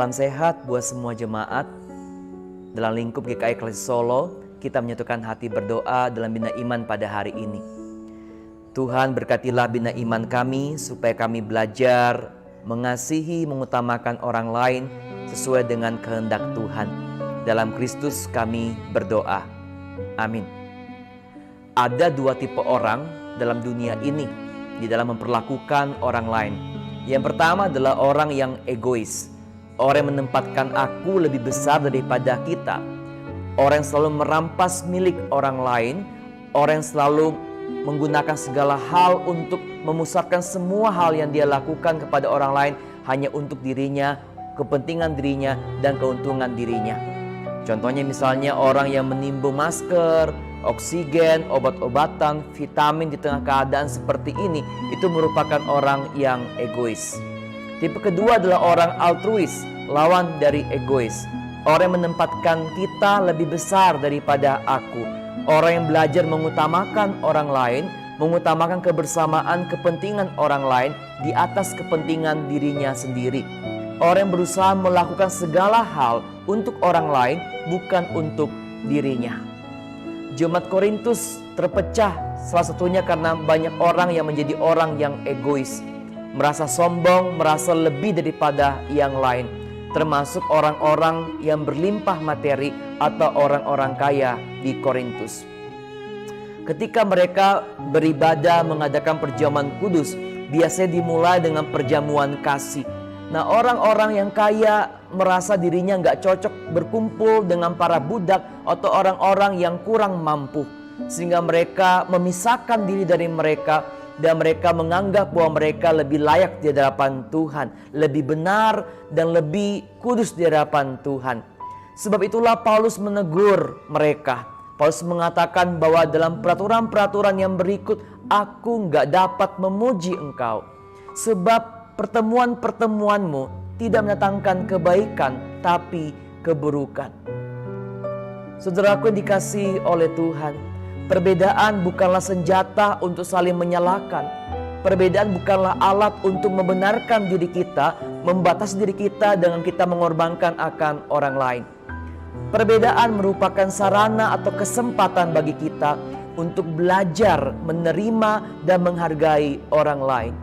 Salam sehat buat semua jemaat. Dalam lingkup GKI Eklesia Solo, kita menyatukan hati berdoa dalam Bina Iman pada hari ini. Tuhan berkatilah Bina Iman kami supaya kami belajar mengasihi, mengutamakan orang lain sesuai dengan kehendak Tuhan. Dalam Kristus kami berdoa. Amin. Ada dua tipe orang dalam dunia ini di dalam memperlakukan orang lain. Yang pertama adalah orang yang egois. Orang yang menempatkan aku lebih besar daripada kita. Orang yang selalu merampas milik orang lain. Orang yang selalu menggunakan segala hal untuk memusatkan semua hal yang dia lakukan kepada orang lain hanya untuk dirinya, kepentingan dirinya, dan keuntungan dirinya. Contohnya misalnya orang yang menimbun masker, oksigen, obat-obatan, vitamin di tengah keadaan seperti ini, itu merupakan orang yang egois. Tipe kedua adalah orang altruis, lawan dari egois. Orang yang menempatkan kita lebih besar daripada aku. Orang yang belajar mengutamakan orang lain, mengutamakan kebersamaan kepentingan orang lain di atas kepentingan dirinya sendiri. Orang yang berusaha melakukan segala hal untuk orang lain, bukan untuk dirinya. Jemaat Korintus terpecah salah satunya karena banyak orang yang menjadi orang yang egois. Merasa sombong, merasa lebih daripada yang lain. Termasuk orang-orang yang berlimpah materi atau orang-orang kaya di Korintus. Ketika mereka beribadah mengadakan perjamuan kudus, biasanya dimulai dengan perjamuan kasih. Nah, orang-orang yang kaya merasa dirinya nggak cocok berkumpul dengan para budak atau orang-orang yang kurang mampu. Sehingga mereka memisahkan diri dari mereka. Dan mereka menganggap bahwa mereka lebih layak di hadapan Tuhan, lebih benar dan lebih kudus di hadapan Tuhan. Sebab itulah Paulus menegur mereka. Paulus mengatakan bahwa dalam peraturan-peraturan yang berikut, aku nggak dapat memuji engkau. Sebab pertemuan-pertemuanmu tidak mendatangkan kebaikan, tapi keburukan. Saudaraku yang dikasihi oleh Tuhan, perbedaan bukanlah senjata untuk saling menyalahkan. Perbedaan bukanlah alat untuk membenarkan diri kita, membatasi diri kita dengan kita mengorbankan akan orang lain. Perbedaan merupakan sarana atau kesempatan bagi kita untuk belajar, menerima, dan menghargai orang lain.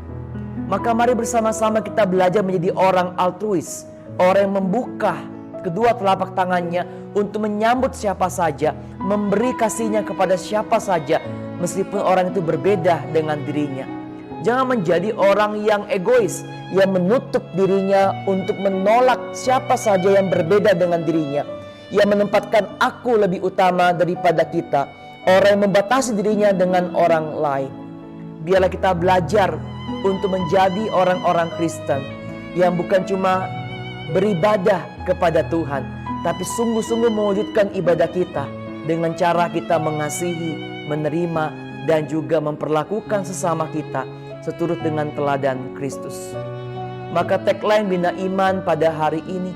Maka mari bersama-sama kita belajar menjadi orang altruis, orang yang membuka kedua telapak tangannya untuk menyambut siapa saja, memberi kasihnya kepada siapa saja, meskipun orang itu berbeda dengan dirinya. Jangan menjadi orang yang egois, yang menutup dirinya untuk menolak siapa saja yang berbeda dengan dirinya, yang menempatkan aku lebih utama daripada kita, orang yang membatasi dirinya dengan orang lain. Biarlah kita belajar untuk menjadi orang-orang Kristen yang bukan cuma beribadah kepada Tuhan, tapi sungguh-sungguh mewujudkan ibadah kita dengan cara kita mengasihi, menerima, dan juga memperlakukan sesama kita seturut dengan teladan Kristus. Maka tagline Bina Iman pada hari ini,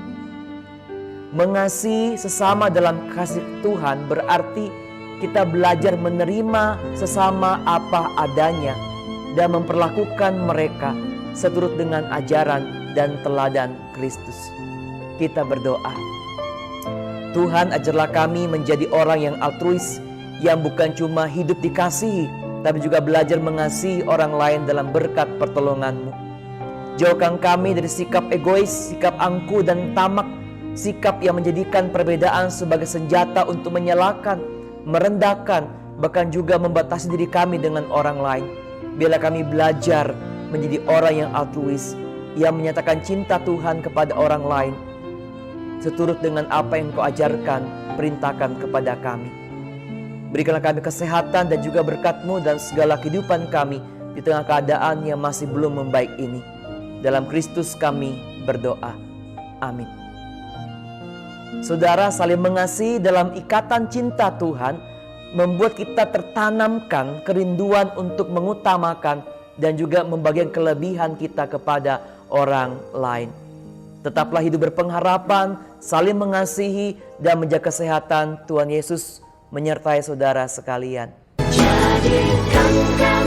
mengasihi sesama dalam kasih Tuhan, berarti kita belajar menerima sesama apa adanya dan memperlakukan mereka seturut dengan ajaran dan teladan Kristus. Kita berdoa. Tuhan, ajarlah kami menjadi orang yang altruis, yang bukan cuma hidup dikasihi, tapi juga belajar mengasihi orang lain dalam berkat pertolongan-Mu. Jauhkan kami dari sikap egois, sikap angkuh dan tamak, sikap yang menjadikan perbedaan sebagai senjata untuk menyalahkan, merendahkan, bahkan juga membatasi diri kami dengan orang lain. Biarlah kami belajar menjadi orang yang altruis, yang menyatakan cinta Tuhan kepada orang lain, seturut dengan apa yang Kau ajarkan, perintahkan kepada kami. Berikanlah kami kesehatan dan juga berkat-Mu dan segala kehidupan kami di tengah keadaan yang masih belum membaik ini. Dalam Kristus kami berdoa. Amin. Saudara, saling mengasihi dalam ikatan cinta Tuhan membuat kita tertanamkan kerinduan untuk mengutamakan dan juga membagikan kelebihan kita kepada orang lain. Tetaplah hidup berpengharapan, saling mengasihi, dan menjaga kesehatan. Tuhan Yesus menyertai saudara sekalian. Jadikan